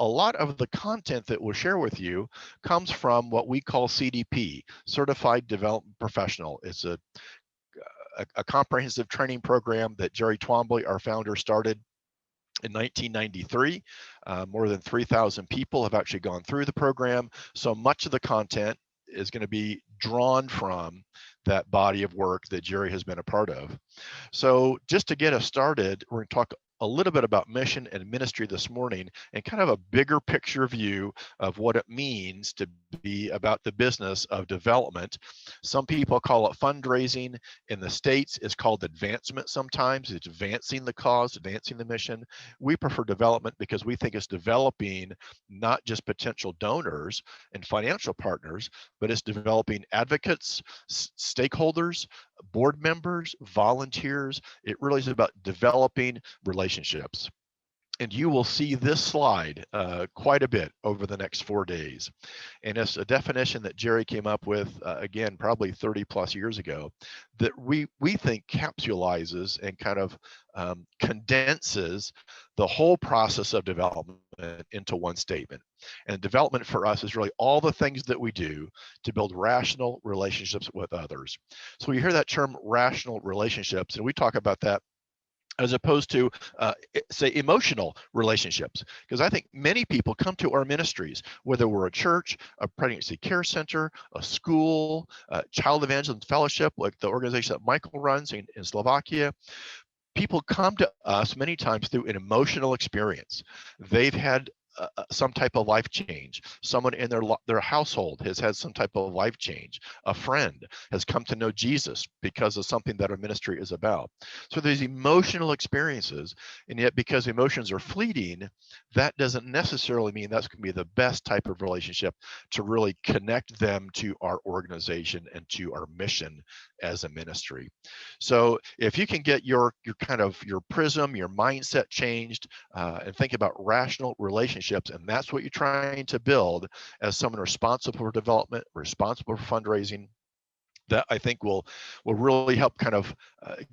a lot of the content that we'll share with you comes from what we call CDP, Certified Development Professional. It's a comprehensive training program that Jerry Twombly, our founder, started in 1993. More than 3,000 people have actually gone through the program. So much of the content is going to be drawn from that body of work that Jerry has been a part of. So just to get us started, we're going to talk a little bit about mission and ministry this morning, and kind of a bigger picture view of what it means to be about the business of development. Some people call it fundraising. In the States, it's called advancement sometimes. It's advancing the cause, advancing the mission. We prefer development because we think it's developing not just potential donors and financial partners, but it's developing advocates, stakeholders, board members, volunteers. It really is about developing relationships. And you will see this slide quite a bit over the next 4 days. And it's a definition that Jerry came up with, again, probably 30 plus years ago, that we think capsulizes and kind of condenses the whole process of development into one statement. And development for us is really all the things that we do to build rational relationships with others. So you hear that term rational relationships, and we talk about that as opposed to, say, emotional relationships. Because I think many people come to our ministries, whether we're a church, a pregnancy care center, a school, a child evangelism fellowship, like the organization that Michael runs in Slovakia. People come to us many times through an emotional experience. They've had some type of life change. Someone in their household has had some type of life change. A friend has come to know Jesus because of something that our ministry is about. So there's emotional experiences, and yet because emotions are fleeting, that doesn't necessarily mean that's going to be the best type of relationship to really connect them to our organization and to our mission as a ministry. So if you can get your prism, your mindset changed, and think about rational relationships, and that's what you're trying to build as someone responsible for development, responsible for fundraising, that I think will really help kind of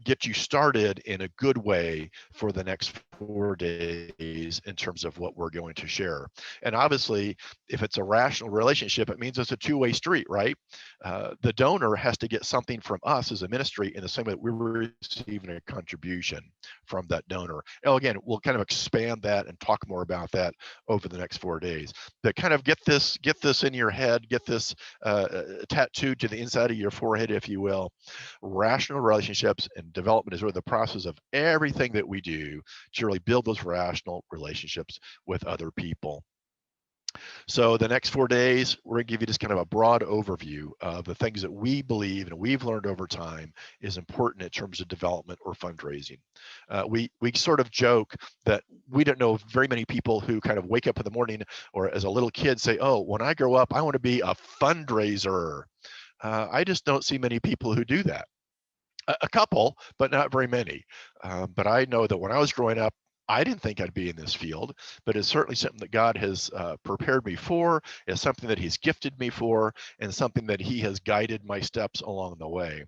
get you started in a good way for the next 4 days in terms of what we're going to share. And obviously, if it's a rational relationship, it means it's a two-way street, right? The donor has to get something from us as a ministry in the same way that we're receiving a contribution from that donor. And again, we'll kind of expand that and talk more about that over the next 4 days. But kind of get this in your head, get this tattooed to the inside of your forehead, if you will. Rational relationships and development is really the process of everything that we do to really build those rational relationships with other people. So the next 4 days, we're going to give you just kind of a broad overview of the things that we believe and we've learned over time is important in terms of development or fundraising. We sort of joke that we don't know very many people who kind of wake up in the morning or as a little kid say, oh, when I grow up, I want to be a fundraiser. I just don't see many people who do that. A couple, but not very many. But I know that when I was growing up, I didn't think I'd be in this field, but it's certainly something that God has prepared me for. It's something that He's gifted me for, and something that He has guided my steps along the way.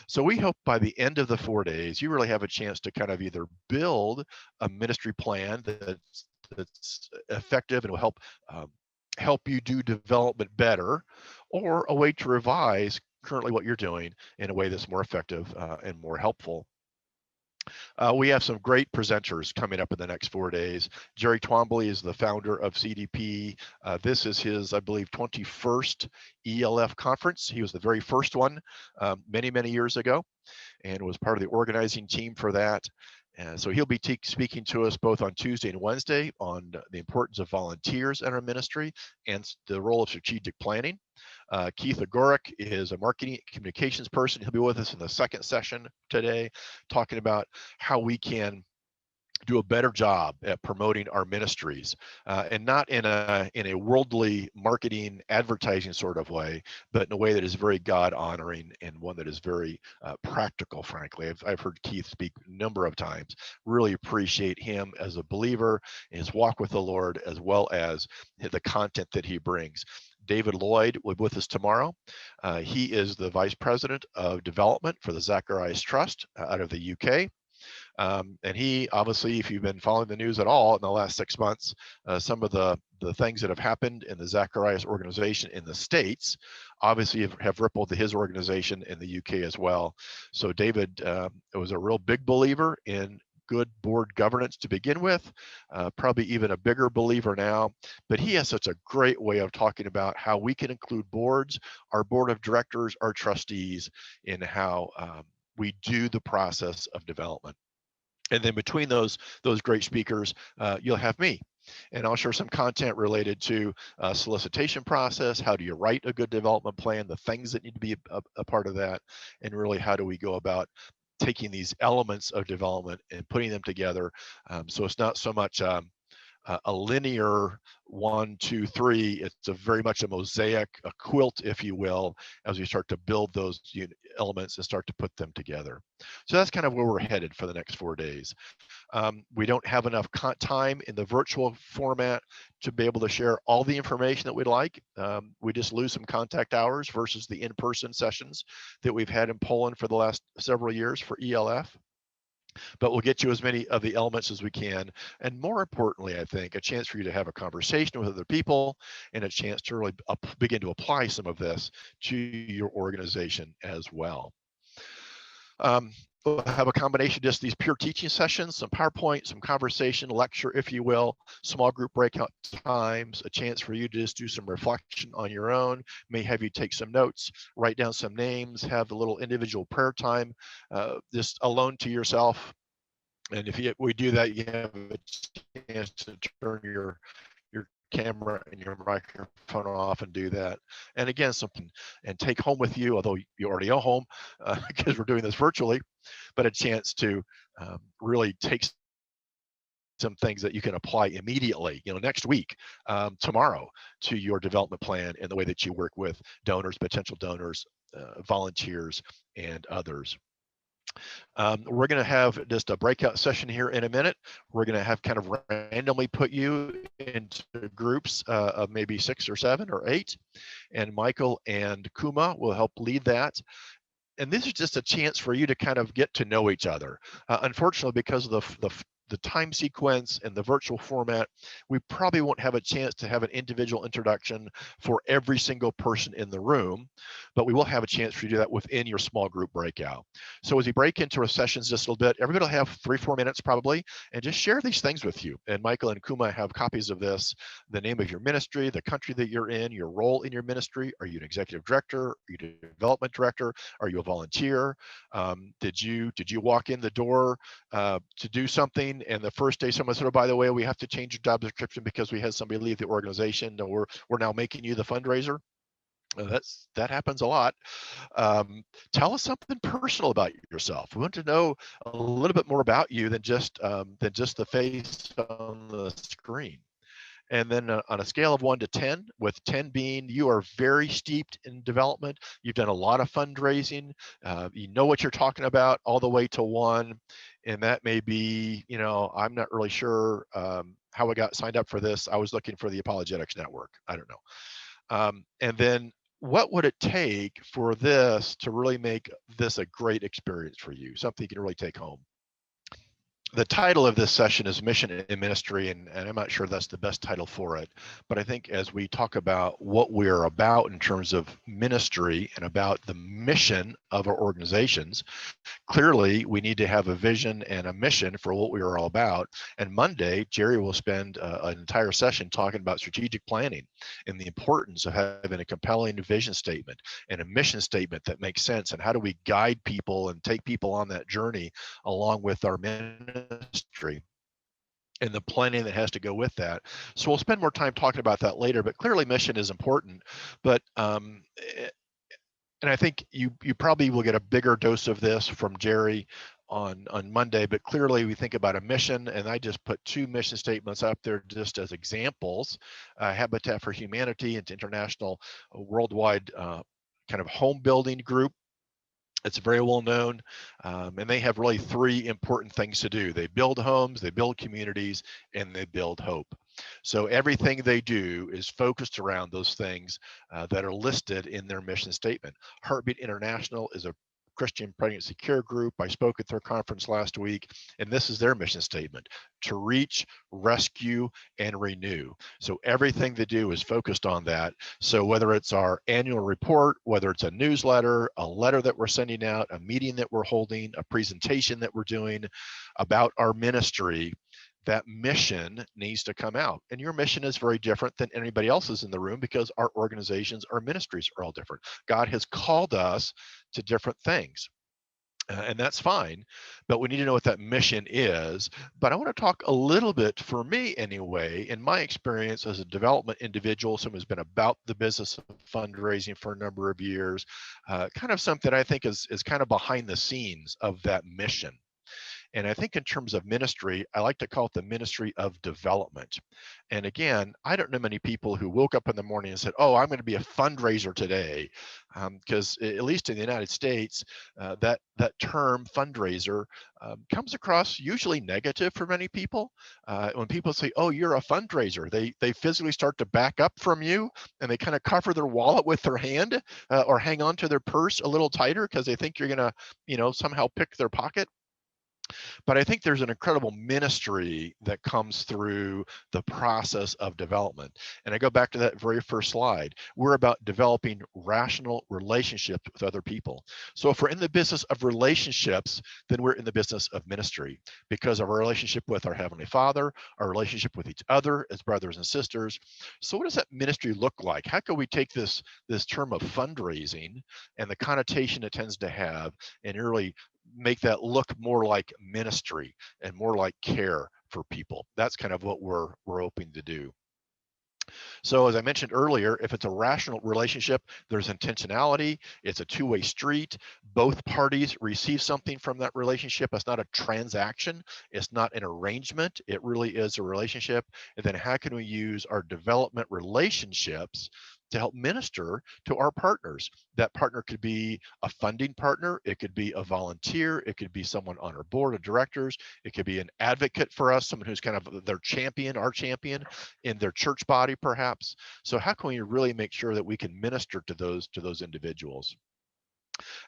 So we hope by the end of the 4 days, you really have a chance to kind of either build a ministry plan that's effective and will help you do development better, or a way to revise currently what you're doing in a way that's more effective and more helpful. We have some great presenters coming up in the next 4 days. Jerry Twombly is the founder of CDP. This is his, I believe, 21st ELF conference. He was the very first one many, many years ago and was part of the organizing team for that. So he'll be speaking to us both on Tuesday and Wednesday on the importance of volunteers in our ministry and the role of strategic planning. Keith Agoric is a marketing communications person. He'll be with us in the second session today, talking about how we can do a better job at promoting our ministries, and not in a worldly marketing advertising sort of way, but in a way that is very God honoring and one that is very practical. Frankly, I've heard Keith speak a number of times. Really appreciate him as a believer, his walk with the Lord, as well as the content that he brings. David Lloyd will be with us tomorrow. He is the Vice President of Development for the Zacharias Trust out of the UK. And he, obviously, if you've been following the news at all in the last 6 months, some of the things that have happened in the Zacharias organization in the States, obviously have rippled to his organization in the UK as well. So David was a real big believer in good board governance to begin with, probably even a bigger believer now, but he has such a great way of talking about how we can include boards, our board of directors, our trustees, in how we do the process of development. And then between those great speakers, you'll have me. And I'll share some content related to solicitation process, how do you write a good development plan, the things that need to be a part of that, and really how do we go about taking these elements of development and putting them together. So it's not so much a linear 1, 2, 3. It's very much a mosaic, a quilt, if you will, as we start to build those elements and start to put them together. So that's kind of where we're headed for the next 4 days. We don't have enough time in the virtual format to be able to share all the information that we'd like. We just lose some contact hours versus the in-person sessions that we've had in Poland for the last several years for ELF. But we'll get you as many of the elements as we can. And more importantly, I think, a chance for you to have a conversation with other people and a chance to really begin to apply some of this to your organization as well. We'll have a combination of just these pure teaching sessions, some PowerPoint, some conversation, lecture, if you will, small group breakout times, a chance for you to just do some reflection on your own, may have you take some notes, write down some names, have a little individual prayer time, just alone to yourself. And if we do that, you have a chance to turn your camera and your microphone off and do that. And again, something and take home with you, although you already are home because we're doing this virtually, but a chance to really take some things that you can apply immediately, next week, tomorrow, to your development plan and the way that you work with donors, potential donors, volunteers, and others. We're going to have just a breakout session here in a minute. We're going to have kind of randomly put you into groups of maybe 6 or 7 or 8, and Michael and Kuma will help lead that. And this is just a chance for you to kind of get to know each other. Unfortunately, because of the time sequence and the virtual format, we probably won't have a chance to have an individual introduction for every single person in the room, but we will have a chance for you to do that within your small group breakout. So as we break into our sessions just a little bit, everybody will have 3-4 minutes probably, and just share these things with you. And Michael and Kuma have copies of this, the name of your ministry, the country that you're in, your role in your ministry. Are you an executive director? Are you a development director? Are you a volunteer? Did you walk in the door to do something, and the first day someone said, oh, by the way, we have to change your job description because we had somebody leave the organization, and we're now making you the fundraiser? That happens a lot. Tell us something personal about yourself. We want to know a little bit more about you than just the face on the screen. And then on a scale of 1 to 10, with 10 being you are very steeped in development, you've done a lot of fundraising, you know what you're talking about, all the way to 1, and that may be, I'm not really sure how I got signed up for this. I was looking for the Apologetics Network. I don't know. And then what would it take for this to really make this a great experience for you, something you can really take home? The title of this session is Mission and Ministry, and I'm not sure that's the best title for it, but I think as we talk about what we're about in terms of ministry and about the mission of our organizations, clearly we need to have a vision and a mission for what we are all about. And Monday, Jerry will spend an entire session talking about strategic planning and the importance of having a compelling vision statement and a mission statement that makes sense, and how do we guide people and take people on that journey along with our ministry and the planning that has to go with that. So we'll spend more time talking about that later, but clearly mission is important. But and I think you probably will get a bigger dose of this from Jerry on Monday, but clearly we think about a mission, and I just put 2 mission statements up there just as examples. Habitat for Humanity, it's international worldwide kind of home building group. It's very well known, and they have really 3 important things to do. They build homes, they build communities, and they build hope. So everything they do is focused around those things that are listed in their mission statement. Heartbeat International is a Christian Pregnancy Care Group. I spoke at their conference last week, and this is their mission statement: to reach, rescue, and renew. So everything they do is focused on that. So whether it's our annual report, whether it's a newsletter, a letter that we're sending out, a meeting that we're holding, a presentation that we're doing about our ministry, that mission needs to come out. And your mission is very different than anybody else's in the room, because our organizations, our ministries are all different. God has called us to different things. And that's fine, but we need to know what that mission is. But I want to talk a little bit, for me anyway, in my experience as a development individual, someone who's been about the business of fundraising for a number of years, kind of something I think is kind of behind the scenes of that mission. And I think in terms of ministry, I like to call it the ministry of development. And again, I don't know many people who woke up in the morning and said, oh, I'm going to be a fundraiser today. Because at least in the United States, that term fundraiser comes across usually negative for many people. When people say, oh, you're a fundraiser, they physically start to back up from you, and they kind of cover their wallet with their hand, or hang on to their purse a little tighter because they think you're going to, somehow pick their pocket. But I think there's an incredible ministry that comes through the process of development. And I go back to that very first slide. We're about developing rational relationships with other people. So if we're in the business of relationships, then we're in the business of ministry, because of our relationship with our Heavenly Father, our relationship with each other as brothers and sisters. So what does that ministry look like? How can we take this term of fundraising and the connotation it tends to have, and really make that look more like ministry and more like care for people? That's kind of what we're hoping to do. So as I mentioned earlier, if it's a rational relationship, there's intentionality. It's a two-way street. Both parties receive something from that relationship. It's not a transaction. It's not an arrangement. It really is a relationship. And then how can we use our development relationships to help minister to our partners? That partner could be a funding partner. It could be a volunteer. It could be someone on our board of directors. It could be an advocate for us, someone who's kind of their champion, our champion in their church body, perhaps. So how can we really make sure that we can minister to those individuals?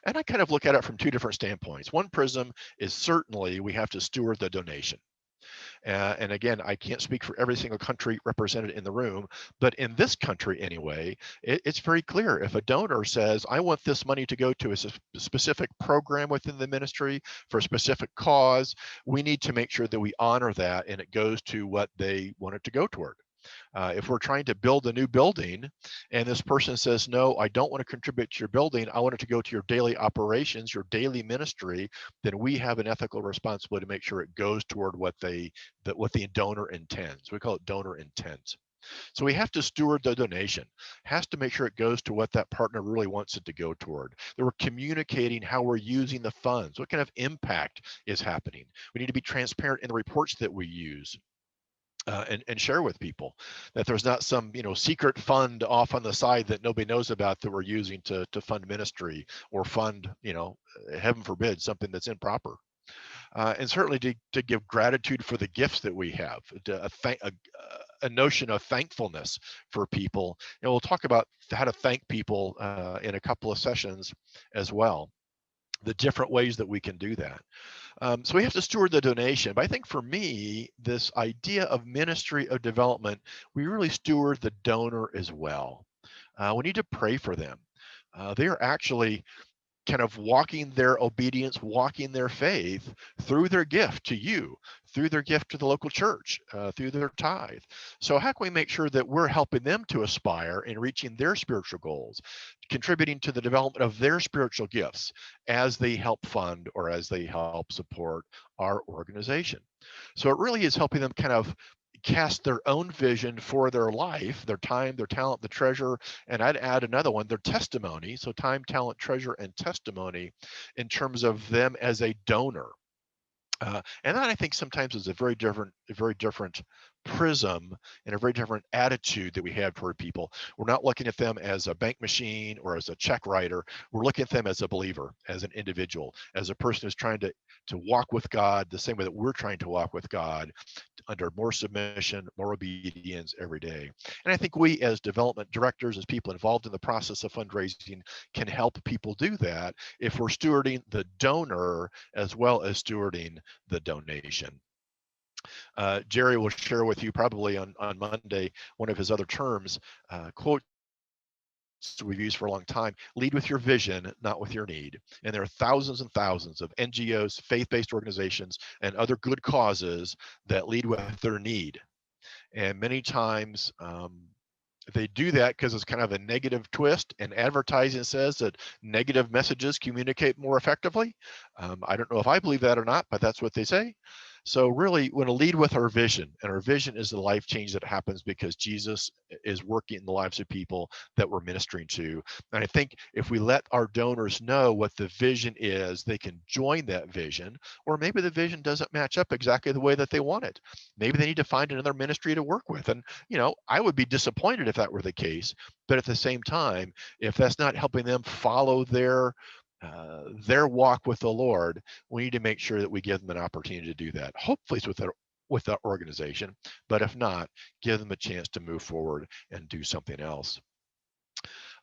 And I kind of look at it from two different standpoints. One prism is certainly we have to steward the donation. And again, I can't speak for every single country represented in the room, but in this country anyway, it's very clear. If a donor says, I want this money to go to a specific program within the ministry for a specific cause, we need to make sure that we honor that and it goes to what they want it to go toward. If we're trying to build a new building and this person says, no, I don't want to contribute to your building, I want it to go to your daily operations, your daily ministry, then we have an ethical responsibility to make sure it goes toward what the donor intends. We call it donor intent. So we have to steward the donation, has to make sure it goes to what that partner really wants it to go toward. That we're communicating how we're using the funds, what kind of impact is happening. We need to be transparent in the reports that we use. And share with people that there's not some secret fund off on the side that nobody knows about that we're using to fund ministry or fund heaven forbid something that's improper. And certainly to give gratitude for the gifts that we have, a notion of thankfulness for people. And we'll talk about how to thank people in a couple of sessions as well, the different ways that we can do that. So we have to steward the donation. But I think for me, this idea of ministry of development, we really steward the donor as well. We need to pray for them. They are actually kind of walking their obedience, walking their faith through their gift to you, through their gift to the local church, through their tithe. So how can we make sure that we're helping them to aspire in reaching their spiritual goals, contributing to the development of their spiritual gifts as they help fund or as they help support our organization? So it really is helping them kind of cast their own vision for their life, their time, their talent, the treasure, and I'd add another one, their testimony. So time, talent, treasure, and testimony in terms of them as a donor. And that I think sometimes is a very different prism and a very different attitude that we have toward people. We're not looking at them as a bank machine or as a check writer. We're looking at them as a believer, as an individual, as a person who's trying to walk with God the same way that we're trying to walk with God, under more submission, more obedience every day. And I think we as development directors, as people involved in the process of fundraising, can help people do that if we're stewarding the donor as well as stewarding the donation. Jerry will share with you probably on Monday one of his other terms, quotes we've used for a long time: lead with your vision, not with your need. And there are thousands and thousands of NGOs, faith-based organizations, and other good causes that lead with their need. And many times they do that because it's kind of a negative twist, and advertising says that negative messages communicate more effectively. I don't know if I believe that or not, but that's what they say. So really, we want to lead with our vision, and our vision is the life change that happens because Jesus is working in the lives of people that we're ministering to. And I think if we let our donors know what the vision is, they can join that vision, or maybe the vision doesn't match up exactly the way that they want it. Maybe they need to find another ministry to work with. And, I would be disappointed if that were the case. But at the same time, if that's not helping them follow their walk with the Lord, we need to make sure that we give them an opportunity to do that. Hopefully it's with that organization, but if not, give them a chance to move forward and do something else.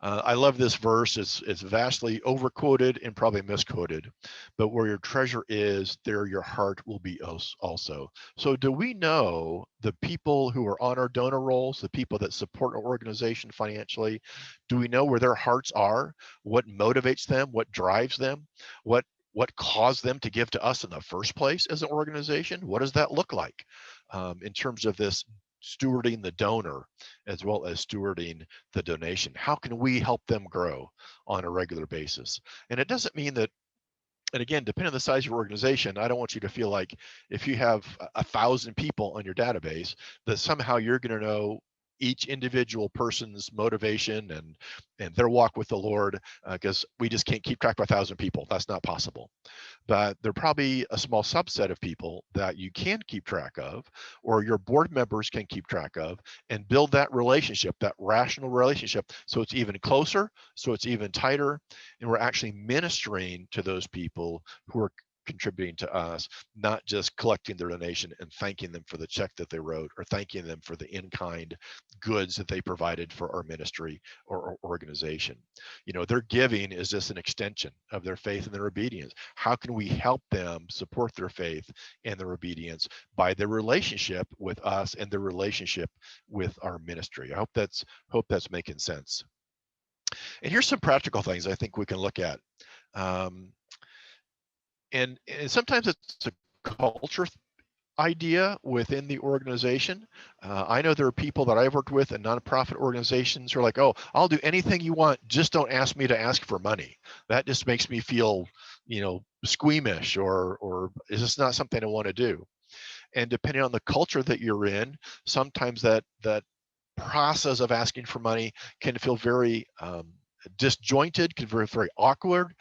I love this verse. It's vastly overquoted and probably misquoted, but where your treasure is, there your heart will be also. So do we know the people who are on our donor rolls, the people that support our organization financially? Do we know where their hearts are? What motivates them? What drives them? What caused them to give to us in the first place as an organization? What does that look like in terms of this stewarding the donor as well as stewarding the donation? How can we help them grow on a regular basis? And it doesn't mean that, and again, depending on the size of your organization, I don't want you to feel like if you have 1,000 people on your database that somehow you're going to know each individual person's motivation and their walk with the Lord, because we just can't keep track of 1,000 people. That's not possible. But there are probably a small subset of people that you can keep track of, or your board members can keep track of, and build that relationship, that rational relationship, so it's even closer, so it's even tighter, and we're actually ministering to those people who are contributing to us, not just collecting their donation and thanking them for the check that they wrote, or thanking them for the in-kind goods that they provided for our ministry or organization. Their giving is just an extension of their faith and their obedience. How can we help them support their faith and their obedience by their relationship with us and their relationship with our ministry? I hope that's making sense. And here's some practical things I think we can look at. And sometimes it's a culture idea within the organization. I know there are people that I've worked with in nonprofit organizations who are like, oh, I'll do anything you want, just don't ask me to ask for money. That just makes me feel, squeamish, or is this not something I want to do? And depending on the culture that you're in, sometimes that process of asking for money can feel very disjointed, can feel very awkward.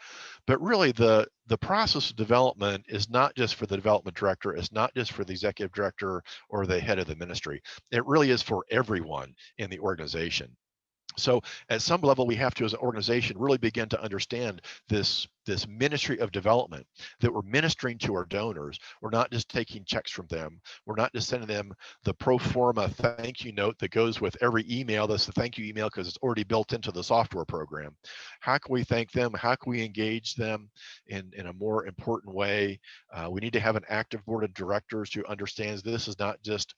But really, the process of development is not just for the development director, it's not just for the executive director or the head of the ministry. It really is for everyone in the organization. So at some level, we have to, as an organization, really begin to understand this ministry of development, that we're ministering to our donors. We're not just taking checks from them. We're not just sending them the pro forma thank you note that goes with every email. That's the thank you email because it's already built into the software program. How can we thank them? How can we engage them in a more important way? We need to have an active board of directors who understands this is not just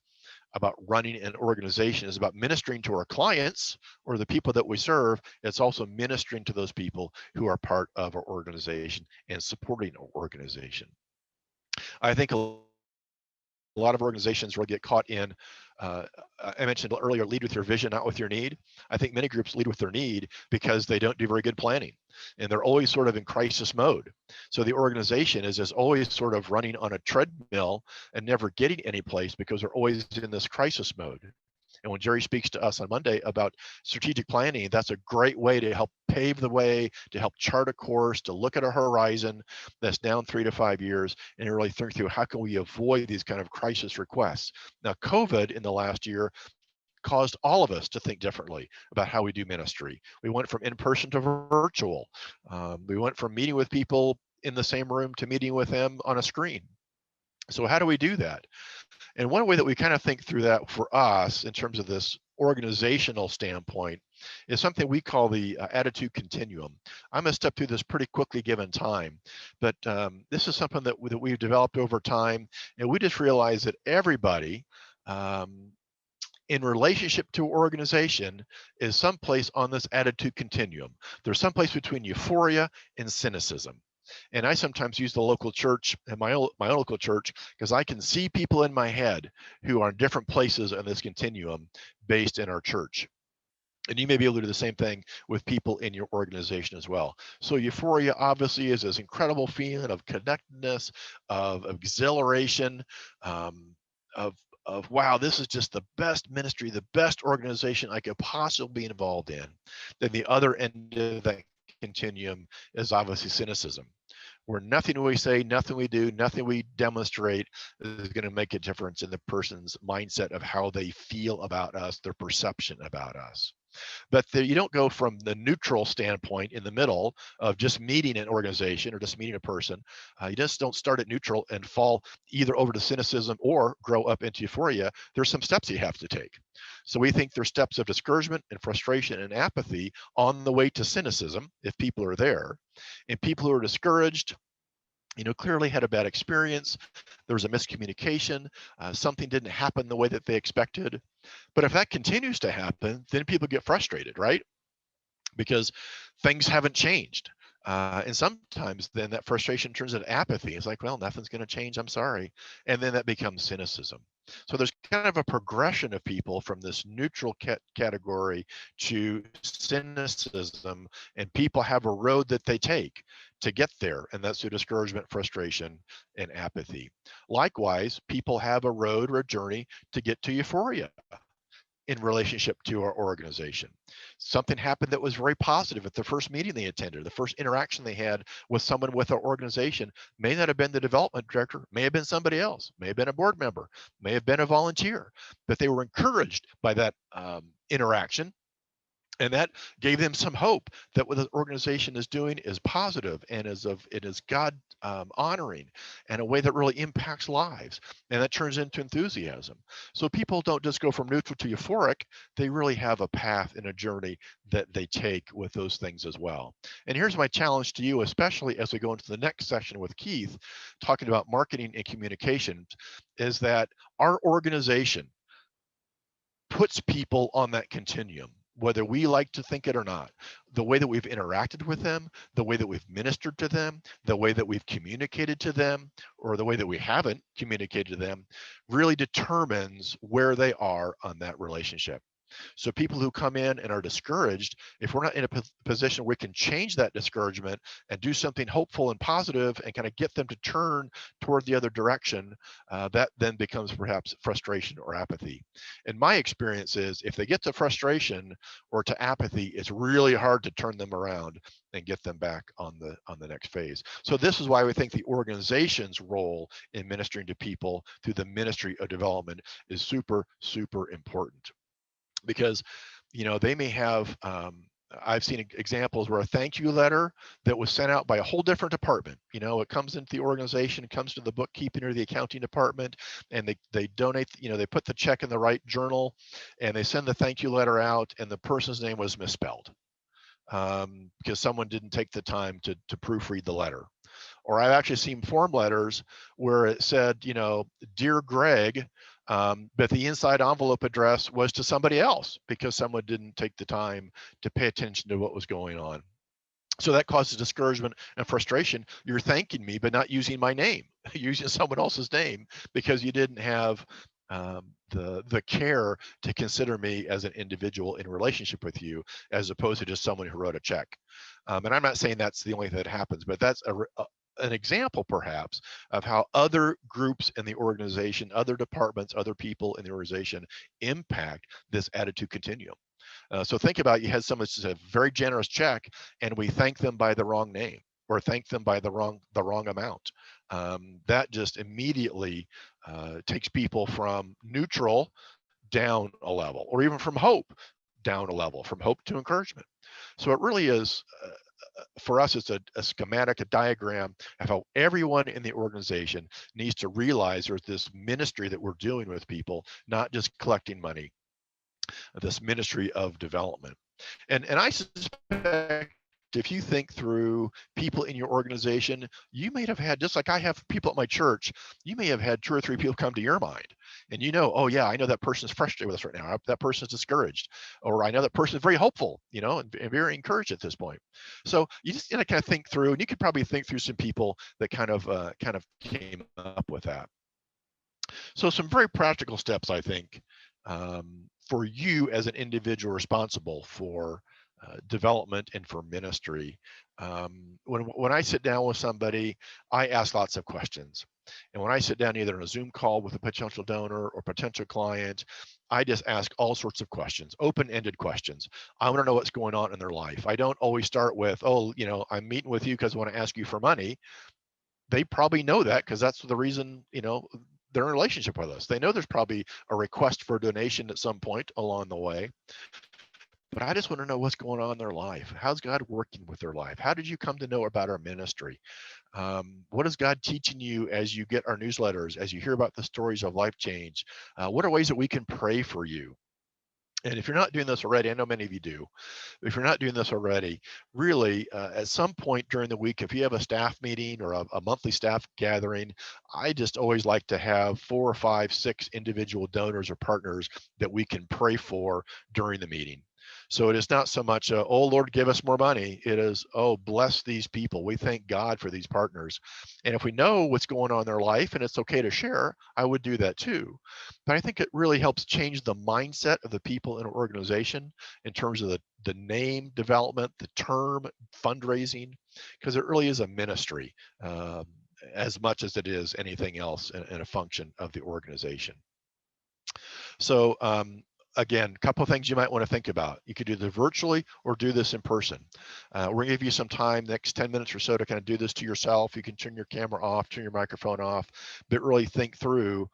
about running an organization, is about ministering to our clients or the people that we serve. It's also ministering to those people who are part of our organization and supporting our organization. I think a lot of organizations really get caught in, I mentioned earlier, lead with your vision, not with your need. I think many groups lead with their need because they don't do very good planning, and they're always sort of in crisis mode. So the organization is just always sort of running on a treadmill and never getting any place because they're always in this crisis mode. And when Jerry speaks to us on Monday about strategic planning, that's a great way to help pave the way, to help chart a course, to look at a horizon that's down 3 to 5 years, and really think through how can we avoid these kind of crisis requests. Now, COVID in the last year caused all of us to think differently about how we do ministry. We went from in-person to virtual. We went from meeting with people in the same room to meeting with them on a screen. So how do we do that? And one way that we kind of think through that for us in terms of this organizational standpoint is something we call the attitude continuum. I'm going to step through this pretty quickly given time, but this is something that we've developed over time, and we just realized that everybody in relationship to organization is someplace on this attitude continuum. There's someplace between euphoria and cynicism. And I sometimes use the local church and my own local church because I can see people in my head who are in different places on this continuum based in our church. And you may be able to do the same thing with people in your organization as well. So euphoria obviously is this incredible feeling of connectedness, of exhilaration, um, of wow, this is just the best ministry, the best organization I could possibly be involved in. Then the other end of that continuum is obviously cynicism, where nothing we say, nothing we do, nothing we demonstrate is going to make a difference in the person's mindset of how they feel about us, their perception about us. But you don't go from the neutral standpoint in the middle of just meeting an organization or just meeting a person. You just don't start at neutral and fall either over to cynicism or grow up into euphoria. There's some steps you have to take. So we think there's steps of discouragement and frustration and apathy on the way to cynicism if people are there. And people who are discouraged, clearly had a bad experience. There was a miscommunication. Something didn't happen the way that they expected. But if that continues to happen, then people get frustrated, right? Because things haven't changed. And sometimes then that frustration turns into apathy. It's like, well, nothing's going to change. I'm sorry. And then that becomes cynicism. So there's kind of a progression of people from this neutral category to cynicism, and people have a road that they take to get there, and that's through discouragement, frustration, and apathy. Likewise, people have a road or a journey to get to euphoria in relationship to our organization. Something happened that was very positive at the first meeting they attended, the first interaction they had with someone with our organization. May not have been the development director, may have been somebody else, may have been a board member, may have been a volunteer, but they were encouraged by that interaction. And that gave them some hope that what the organization is doing is positive and it is God honoring in a way that really impacts lives, and that turns into enthusiasm. So people don't just go from neutral to euphoric; they really have a path and a journey that they take with those things as well. And here's my challenge to you, especially as we go into the next session with Keith, talking about marketing and communications, is that our organization puts people on that continuum, whether we like to think it or not. The way that we've interacted with them, the way that we've ministered to them, the way that we've communicated to them, or the way that we haven't communicated to them really determines where they are on that relationship. So people who come in and are discouraged, if we're not in a position where we can change that discouragement and do something hopeful and positive and kind of get them to turn toward the other direction, that then becomes perhaps frustration or apathy. And my experience is if they get to frustration or to apathy, it's really hard to turn them around and get them back on the next phase. So this is why we think the organization's role in ministering to people through the ministry of development is super, super important. Because they may have I've seen examples where a thank you letter that was sent out by a whole different department, it comes into the organization, it comes to the bookkeeping or the accounting department, and they donate, they put the check in the right journal, and they send the thank you letter out, and the person's name was misspelled because someone didn't take the time to proofread the letter. Or I've actually seen form letters where it said, Dear Greg, but the inside envelope address was to somebody else because someone didn't take the time to pay attention to what was going on. So that causes discouragement and frustration. You're thanking me, but not using my name, using someone else's name because you didn't have the care to consider me as an individual in relationship with you, as opposed to just someone who wrote a check. And I'm not saying that's the only thing that happens, but that's an example perhaps of how other groups in the organization, other departments, other people in the organization impact this attitude continuum. So think about, you had someone who said a very generous check and we thank them by the wrong name or thank them by the wrong amount. That just immediately takes people from neutral down a level, or even from hope down a level, from hope to encouragement. So it really is for us, it's a schematic, a diagram of how everyone in the organization needs to realize there's this ministry that we're doing with people, not just collecting money, this ministry of development. And I suspect if you think through people in your organization, you may have had, just like I have people at my church, you may have had 2 or 3 people come to your mind. And oh yeah, I know that person's frustrated with us right now. That person's discouraged. Or I know that person is very hopeful, and very encouraged at this point. So you just kind of think through, and you could probably think through some people that kind of came up with that. So some very practical steps, I think, for you as an individual responsible for development and for ministry. When I sit down with somebody, I ask lots of questions. And when I sit down either in a Zoom call with a potential donor or potential client, I just ask all sorts of questions, open-ended questions. I want to know what's going on in their life. I don't always start with, oh, I'm meeting with you because I want to ask you for money. They probably know that because that's the reason, they're in a relationship with us. They know there's probably a request for a donation at some point along the way. But I just want to know what's going on in their life. How's God working with their life? How did you come to know about our ministry? What is God teaching you as you get our newsletters, as you hear about the stories of life change? What are ways that we can pray for you? And if you're not doing this already, I know many of you do. If you're not doing this already, really, at some point during the week, if you have a staff meeting or a monthly staff gathering, I just always like to have 4 or 5, 6 individual donors or partners that we can pray for during the meeting. So it is not so much, oh, Lord, give us more money. It is, oh, bless these people. We thank God for these partners. And if we know what's going on in their life and it's okay to share, I would do that too. But I think it really helps change the mindset of the people in an organization in terms of the name development, the term fundraising, because it really is a ministry as much as it is anything else in a function of the organization. So again, a couple of things you might want to think about. You could do this virtually or do this in person. We're going to give you some time, next 10 minutes or so, to kind of do this to yourself. You can turn your camera off, turn your microphone off, but really think through,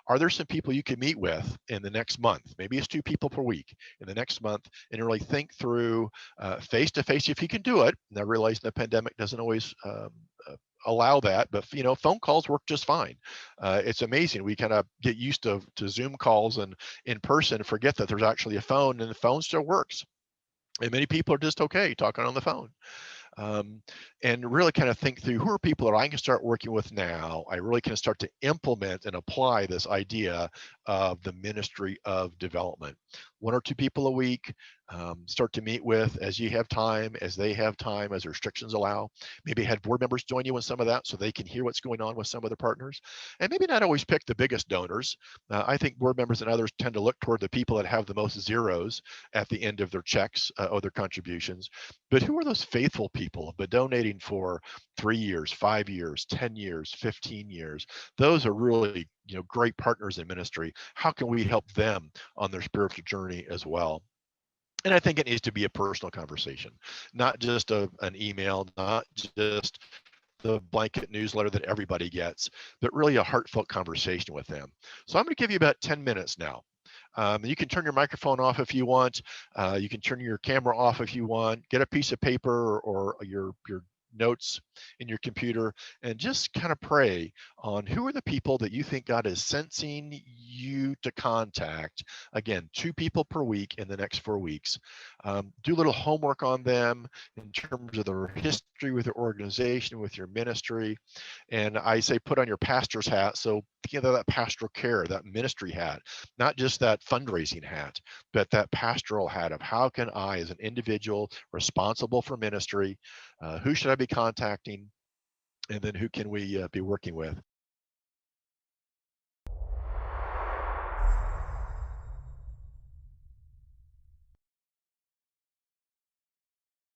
are there some people you can meet with in the next month? Maybe it's 2 people per week in the next month, and really think through face-to-face if you can do it. And I realize the pandemic doesn't always allow that, but phone calls work just fine. It's amazing. We kind of get used to Zoom calls and in person, forget that there's actually a phone, and the phone still works. And many people are just okay talking on the phone. And really kind of think through, who are people that I can start working with now? I really can start to implement and apply this idea of the ministry of development. 1 or 2 people a week, start to meet with as you have time, as they have time, as restrictions allow. Maybe have board members join you in some of that so they can hear what's going on with some of the partners. And maybe not always pick the biggest donors. I think board members and others tend to look toward the people that have the most zeros at the end of their checks or their contributions. But who are those faithful people who have been donating for 3 years, 5 years, 10 years, 15 years? Those are really great partners in ministry. How can we help them on their spiritual journey as well? And I think it needs to be a personal conversation, not just an email, not just the blanket newsletter that everybody gets, but really a heartfelt conversation with them. So I'm going to give you about 10 minutes now. You can turn your microphone off if you want. You can turn your camera off if you want. Get a piece of paper or your notes in your computer and just kind of pray on, who are the people that you think God is sensing you to contact. Again, 2 people per week in the next 4 weeks. Do a little homework on them in terms of their history with your organization, with your ministry. And I say put on your pastor's hat. So that pastoral care, that ministry hat, not just that fundraising hat, but that pastoral hat of, how can I, as an individual responsible for ministry, who should I be contacting? And then who can we be working with?